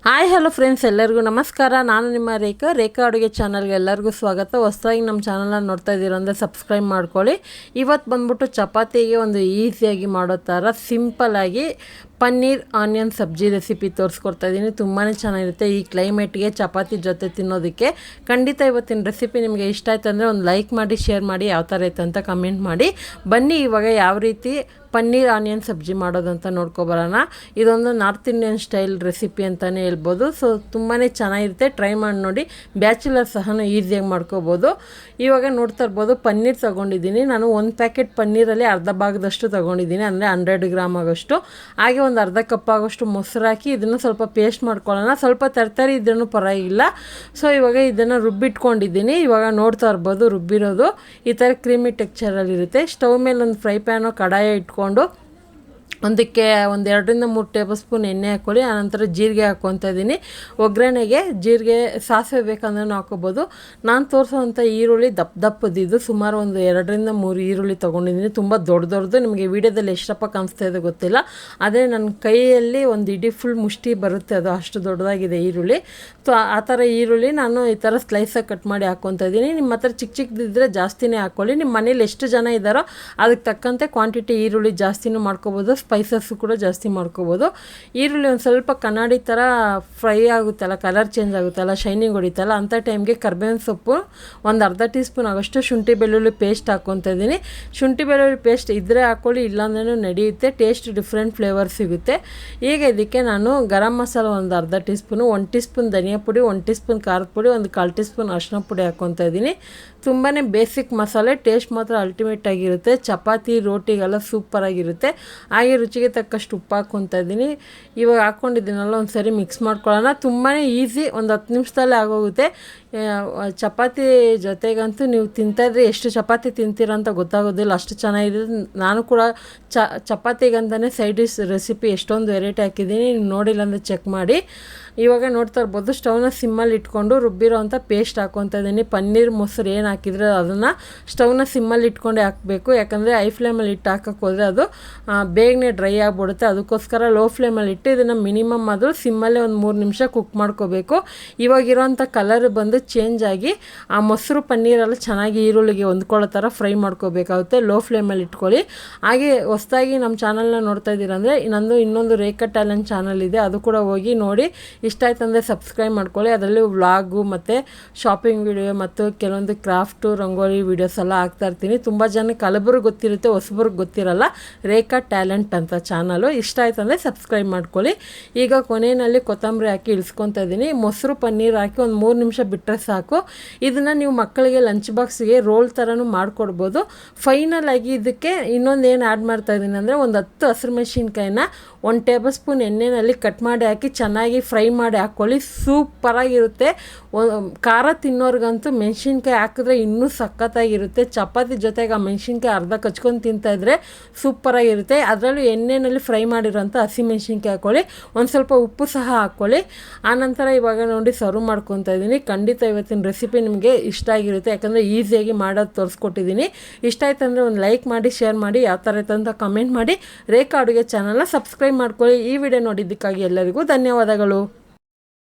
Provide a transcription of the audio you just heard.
Hi hello friends, ಎಲ್ಲರಿಗೂ ನಮಸ್ಕಾರ. ನಾನು ನಿಮ್ಮ ರೇಖಾ ಅಡುಗೆ ಚಾನಲ್ಗೆ ಎಲ್ಲರಿಗೂ ಸ್ವಾಗತ. ಹೊಸದಾಗಿ ನಮ್ಮ ಚಾನಲ್ನ ನೋಡ್ತಾ ಇದ್ದೀರ ಅಂದರೆ ಸಬ್ಸ್ಕ್ರೈಬ್ ಮಾಡ್ಕೊಳ್ಳಿ. ಇವತ್ತು ಬಂದ್ಬಿಟ್ಟು ಚಪಾತಿಗೆ ಒಂದು ಈಸಿಯಾಗಿ ಮಾಡೋ ಥರ ಸಿಂಪಲ್ಲಾಗಿ ಪನ್ನೀರ್ ಆನಿಯನ್ ಸಬ್ಜಿ ರೆಸಿಪಿ ತೋರಿಸ್ಕೊಡ್ತಾ ಇದ್ದೀನಿ. ತುಂಬಾ ಚೆನ್ನಾಗಿರುತ್ತೆ ಈ ಕ್ಲೈಮೇಟ್ಗೆ ಚಪಾತಿ ಜೊತೆ ತಿನ್ನೋದಕ್ಕೆ. ಖಂಡಿತ ಇವತ್ತಿನ ರೆಸಿಪಿ ನಿಮಗೆ ಇಷ್ಟ ಆಯ್ತು ಅಂದರೆ ಒಂದು ಲೈಕ್ ಮಾಡಿ, ಶೇರ್ ಮಾಡಿ, ಯಾವ ಥರ ಇತ್ತು ಅಂತ ಕಮೆಂಟ್ ಮಾಡಿ. ಬನ್ನಿ ಇವಾಗ ಯಾವ ರೀತಿ ಪನ್ನೀರ್ ಆನಿಯನ್ ಸಬ್ಜಿ ಮಾಡೋದಂತ ನೋಡ್ಕೊಬರೋಣ. ಇದೊಂದು ನಾರ್ತ್ ಇಂಡಿಯನ್ ಸ್ಟೈಲ್ ರೆಸಿಪಿ ಅಂತಲೇ ಹೇಳ್ಬೋದು. ಸೊ ತುಂಬಾ ಚೆನ್ನಾಗಿರುತ್ತೆ, ಟ್ರೈ ಮಾಡಿ ನೋಡಿ. ಬ್ಯಾಚುಲರ್ ಸಹ ಈಸಿಯಾಗಿ ಮಾಡ್ಕೋಬೋದು. ಇವಾಗ ನೋಡ್ತಾ ಇರ್ಬೋದು, ಪನ್ನೀರ್ ತೊಗೊಂಡಿದ್ದೀನಿ ನಾನು. ಒಂದು ಪ್ಯಾಕೆಟ್ ಪನ್ನೀರಲ್ಲಿ ಅರ್ಧ ಭಾಗದಷ್ಟು ತೊಗೊಂಡಿದ್ದೀನಿ, ಅಂದರೆ 100 ಗ್ರಾಮ್ ಆಗೋಷ್ಟು. ಹಾಗೆ ಒಂದು ಅರ್ಧ ಕಪ್ ಆಗೋಷ್ಟು ಮೊಸರು ಹಾಕಿ ಇದನ್ನು ಸ್ವಲ್ಪ ಪೇಸ್ಟ್ ಮಾಡ್ಕೊಳ್ಳೋಣ. ಸ್ವಲ್ಪ ತರಕಾರಿ ಇದ್ರೂ ಪರವಾಗಿಲ್ಲ. ಸೊ ಇವಾಗ ಇದನ್ನು ರುಬ್ಬಿಟ್ಕೊಂಡಿದ್ದೀನಿ. ಇವಾಗ ನೋಡ್ತಾ ಇರ್ಬೋದು ರುಬ್ಬಿರೋದು ಈ ಥರ ಕ್ರೀಮಿ ಟೆಕ್ಸ್ಚರಲ್ಲಿರುತ್ತೆ. ಸ್ಟವ್ ಮೇಲೆ ಒಂದು ಫ್ರೈ ಪ್ಯಾನು ಕಡಾಯ ಇಟ್ಕೊಂಡು ಒಂದಕ್ಕೆ 2-3 ಟೇಬಲ್ ಸ್ಪೂನ್ ಎಣ್ಣೆ ಹಾಕ್ಕೊಳ್ಳಿ. ಆನಂತರ ಜೀರಿಗೆ ಹಾಕ್ಕೊತಾ ಇದ್ದೀನಿ. ಒಗ್ಗರಣೆಗೆ ಜೀರಿಗೆ, ಸಾಸಿವೆ ಬೇಕಂದ್ರೆ ಹಾಕೋಬೋದು. ನಾನು ತೋರಿಸೋವಂಥ ಈರುಳ್ಳಿ ದಪ್ಪದಿದ್ದು ಸುಮಾರು ಒಂದು 2-3 ಈರುಳ್ಳಿ ತೊಗೊಂಡಿದ್ದೀನಿ. ತುಂಬ ದೊಡ್ಡದು. ನಿಮಗೆ ವೀಡಿಯೋದಲ್ಲಿ ಎಷ್ಟಪ್ಪ ಕಾಣಿಸ್ತಾ ಇದೆ ಗೊತ್ತಿಲ್ಲ. ಅದೇ ನನ್ನ ಕೈಯಲ್ಲಿ ಒಂದು ಇಡೀ ಫುಲ್ ಮುಷ್ಟಿ ಬರುತ್ತೆ, ಅದು ಅಷ್ಟು ದೊಡ್ಡದಾಗಿದೆ ಈರುಳ್ಳಿ. ಸೊ ಆ ಥರ ಈರುಳ್ಳಿ ನಾನು ಈ ಥರ ಸ್ಲೈಸಾಗಿ ಕಟ್ ಮಾಡಿ ಹಾಕ್ಕೊತಾ ಇದ್ದೀನಿ. ನಿಮ್ಮ ಹತ್ರ ಚಿಕ್ಕದಿದ್ದರೆ ಜಾಸ್ತಿನೇ ಹಾಕ್ಕೊಳ್ಳಿ. ನಿಮ್ಮ ಮನೇಲಿ ಎಷ್ಟು ಜನ ಇದ್ದಾರೋ ಅದಕ್ಕೆ ತಕ್ಕಂತೆ ಕ್ವಾಂಟಿಟಿ ಈರುಳ್ಳಿ ಜಾಸ್ತಿನೂ ಮಾಡ್ಕೋಬೋದು, ಸ್ಪೈಸಸ್ಸು ಕೂಡ ಜಾಸ್ತಿ ಮಾಡ್ಕೋಬೋದು. ಈರುಳ್ಳಿ ಒಂದು ಸ್ವಲ್ಪ ಕನ್ನಡಿ ಥರ ಫ್ರೈ ಆಗುತ್ತಲ್ಲ, ಕಲರ್ ಚೇಂಜ್ ಆಗುತ್ತಲ್ಲ, ಶೈನಿಂಗ್ ಹೊಡಿತಲ್ಲ, ಅಂಥ ಟೈಮ್ಗೆ ಕರ್ಬೇವಿನ ಸೊಪ್ಪು ಒಂದು ಅರ್ಧ ಟೀ ಸ್ಪೂನ್ ಆಗೋಷ್ಟು ಶುಂಠಿ ಬೆಳ್ಳುಳ್ಳಿ ಪೇಸ್ಟ್ ಹಾಕ್ಕೊತಾ ಇದ್ದೀನಿ. ಶುಂಠಿ ಬೆಳ್ಳುಳ್ಳಿ ಪೇಸ್ಟ್ ಇದ್ದರೆ ಹಾಕ್ಕೊಳ್ಳಿ, ಇಲ್ಲಾಂದ್ರೂ ನಡೆಯುತ್ತೆ. ಟೇಸ್ಟ್ ಡಿಫ್ರೆಂಟ್ ಫ್ಲೇವರ್ ಸಿಗುತ್ತೆ. ಈಗ ಇದಕ್ಕೆ ನಾನು ಗರಂ ಮಸಾಲ ಒಂದು ಅರ್ಧ ಟೀ ಸ್ಪೂನು, 1 ಟೀ ಸ್ಪೂನ್ ಧನಿಯಾ ಪುಡಿ, 1 ಟೀ ಸ್ಪೂನ್ ಖಾರದ ಪುಡಿ, 1/4 ಟೀ ಸ್ಪೂನ್ ಅರಿಶಿನ ಪುಡಿ ಹಾಕ್ಕೊತಾ ಇದ್ದೀನಿ. ತುಂಬಾ ಬೇಸಿಕ್ ಮಸಾಲೆ, ಟೇಸ್ಟ್ ಮಾತ್ರ ಅಲ್ಟಿಮೇಟ್ ಆಗಿರುತ್ತೆ. ಚಪಾತಿ ರೋಟಿಗೆಲ್ಲ ಸೂಪರಾಗಿರುತ್ತೆ. ಹಾಗೆ ರುಚಿಗೆ ತಕ್ಕಷ್ಟು ಉಪ್ಪು ಹಾಕ್ಕೊತಾ ಇದ್ದೀನಿ. ಇವಾಗ ಹಾಕ್ಕೊಂಡಿದ್ದೀನಲ್ಲ ಒಂದು ಸರಿ ಮಿಕ್ಸ್ ಮಾಡ್ಕೊಳ್ಳೋಣ. ತುಂಬಾ ಈಸಿ, ಒಂದು 10 ನಿಮಿಷದಲ್ಲೇ ಆಗೋಗುತ್ತೆ. ಚಪಾತಿ ಜೊತೆಗಂತೂ ನೀವು ತಿಂತಾಯಿದ್ರೆ ಎಷ್ಟು ಚಪಾತಿ ತಿಂತೀರ ಅಂತ ಗೊತ್ತಾಗೋದಿಲ್ಲ, ಅಷ್ಟು ಚೆನ್ನಾಗಿದೆ. ನಾನು ಕೂಡ ಚಪಾತಿಗಂತಲೇ ಸೈಡ್ ಡಿಶ್ ರೆಸಿಪಿ ಎಷ್ಟೊಂದು ವೆರೈಟಿ ಹಾಕಿದ್ದೀನಿ, ನೀವು ನೋಡಿಲ್ಲ ಅಂದರೆ ಚೆಕ್ ಮಾಡಿ. ಇವಾಗ ನೋಡ್ತಾ ಇರ್ಬೋದು, ಸ್ಟವ್ನ ಸಿಮ್ಮಲ್ಲಿ ಇಟ್ಕೊಂಡು ರುಬ್ಬಿರೋ ಅಂಥ ಪೇಸ್ಟ್ ಹಾಕ್ಕೊತಾ ಇದ್ದೀನಿ. ಪನ್ನೀರ್ ಮೊಸರು ಏನು ಹಾಕಿದ್ರೆ ಅದನ್ನು ಸ್ಟವ್ನ ಸಿಮ್ಮಲ್ಲಿ ಇಟ್ಕೊಂಡೇ ಹಾಕಬೇಕು. ಯಾಕಂದರೆ ಹೈ ಫ್ಲೇಮಲ್ಲಿ ಇಟ್ಟು ಹಾಕೋಕ್ಕೆ ಹೋದರೆ ಅದು ಬೇಗನೆ ಡ್ರೈ ಆಗಿಬಿಡುತ್ತೆ. ಅದಕ್ಕೋಸ್ಕರ ಲೋ ಫ್ಲೇಮಲ್ಲಿ ಇಟ್ಟು ಇದನ್ನು ಮಿನಿಮಮ್ ಆದರೂ ಸಿಮ್ಮಲ್ಲೇ ಒಂದು 3 ನಿಮಿಷ ಕುಕ್ ಮಾಡ್ಕೋಬೇಕು. ಇವಾಗಿರೋಂಥ ಕಲರ್ ಬಂದು ಚೇಂಜ್ ಆಗಿ ಆ ಮೊಸರು ಪನ್ನೀರೆಲ್ಲ ಚೆನ್ನಾಗಿ ಈರುಳ್ಳಿಗೆ ಹೊಂದ್ಕೊಳ್ಳೋ ಥರ ಫ್ರೈ ಮಾಡ್ಕೋಬೇಕಾಗುತ್ತೆ. ಲೋ ಫ್ಲೇಮಲ್ಲಿ ಇಟ್ಕೊಳ್ಳಿ. ಹಾಗೆ ಹೊಸದಾಗಿ ನಮ್ಮ ಚಾನಲ್ನ ನೋಡ್ತಾ ಇದ್ದೀರಂದರೆ ಇನ್ನೊಂದು ರೇಖಾ ಟ್ಯಾಲೆಂಟ್ ಚಾನಲ್ ಇದೆ, ಅದು ಕೂಡ ಹೋಗಿ ನೋಡಿ. ಇಷ್ಟ ಆಯ್ತು ಅಂದರೆ ಸಬ್ಸ್ಕ್ರೈಬ್ ಮಾಡ್ಕೊಳ್ಳಿ. ಅದರಲ್ಲಿ ವ್ಲಾಗು ಮತ್ತು ಶಾಪಿಂಗ್ ವಿಡಿಯೋ ಮತ್ತು ಕೆಲವೊಂದು ಕ್ರಾಫ್ಟು, ರಂಗೋಲಿ ವೀಡಿಯೋಸ್ ಎಲ್ಲ ಹಾಕ್ತಾ ಇರ್ತೀನಿ. ತುಂಬ ಜನಕ್ಕೆ ಹಲಬರಿಗೆ ಗೊತ್ತಿರುತ್ತೆ, ಹೊಸಬ್ರಿಗೆ ಗೊತ್ತಿರಲ್ಲ. ರೇಖಾ ಟ್ಯಾಲೆಂಟ್ ಅಂತ ಚಾನಲು. ಇಷ್ಟ ಆಯ್ತು ಅಂದರೆ ಸಬ್ಸ್ಕ್ರೈಬ್ ಮಾಡ್ಕೊಳ್ಳಿ. ಈಗ ಕೊನೆಯಲ್ಲಿ ಕೊತ್ತಂಬರಿ ಹಾಕಿ ಇಳಿಸ್ಕೊತಾ ಇದ್ದೀನಿ. ಮೊಸರು ಪನ್ನೀರ್ ಹಾಕಿ ಒಂದು 3 ನಿಮಿಷ ಬಿಟ್ಟರೆ ಸಾಕು. ಇದನ್ನು ನೀವು ಮಕ್ಕಳಿಗೆ ಲಂಚ್ ಬಾಕ್ಸಿಗೆ ರೋಲ್ ಥರನೂ ಮಾಡಿಕೊಡ್ಬೋದು. ಫೈನಲ್ ಆಗಿ ಇದಕ್ಕೆ ಇನ್ನೊಂದು ಏನು ಆ್ಯಡ್ ಮಾಡ್ತಾ ಇದ್ದೀನಿ ಅಂದರೆ ಒಂದು 10 ಹಸಿರು ಮೆಣಸಿನ್ಕಾಯಿನ 1 ಟೇಬಲ್ ಸ್ಪೂನ್ ಎಣ್ಣೆಯಲ್ಲಿ ಕಟ್ ಮಾಡಿ ಹಾಕಿ ಚೆನ್ನಾಗಿ ಫ್ರೈ ಮಾಡಿ ಹಾಕ್ಕೊಳ್ಳಿ. ಸೂಪರಾಗಿರುತ್ತೆ. ಖಾರ ತಿನ್ನೋರ್ಗಂತೂ ಮೆಣಸಿನ್ಕಾಯಿ ಹಾಕಿದ್ರೆ ಇನ್ನೂ ಸಖತ್ತಾಗಿರುತ್ತೆ. ಚಪಾತಿ ಜೊತೆಗೆ ಆ ಮೆಣಸಿನ್ಕಾಯಿ ಅರ್ಧ ಕಚ್ಕೊಂಡು ತಿಂತಾಯಿದ್ರೆ ಸೂಪರಾಗಿರುತ್ತೆ. ಅದರಲ್ಲೂ ಎಣ್ಣೆಯಲ್ಲಿ ಫ್ರೈ ಮಾಡಿರೋಂಥ ಹಸಿ ಮೆಣಸಿನ್ಕಾಯಿ ಹಾಕ್ಕೊಳ್ಳಿ. ಒಂದು ಸ್ವಲ್ಪ ಉಪ್ಪು ಸಹ ಹಾಕ್ಕೊಳ್ಳಿ. ಆನಂತರ ಇವಾಗ ನೋಡಿ ಸರ್ವ್ ಮಾಡ್ಕೊತಾ ಇದ್ದೀನಿ. ಖಂಡಿತ ಇವತ್ತಿನ ರೆಸಿಪಿ ನಿಮಗೆ ಇಷ್ಟ ಆಗಿರುತ್ತೆ, ಯಾಕಂದರೆ ಈಸಿಯಾಗಿ ಮಾಡೋದು ತೋರಿಸ್ಕೊಟ್ಟಿದ್ದೀನಿ. ಇಷ್ಟ ಆಯ್ತು ಅಂದರೆ ಒಂದು ಲೈಕ್ ಮಾಡಿ, ಶೇರ್ ಮಾಡಿ, ಯಾವ ಥರ ಇತ್ತು ಅಂತ ಕಮೆಂಟ್ ಮಾಡಿ. ರೇಖಾ ಅಡುಗೆ ಚಾನಲ್ನ ಸಬ್ಸ್ಕ್ರೈಬ್ ಮಾಡ್ಕೊಳ್ಳಿ. ಈ ವಿಡಿಯೋ ನೋಡಿದ್ದಕ್ಕಾಗಿ ಎಲ್ಲರಿಗೂ ಧನ್ಯವಾದಗಳು.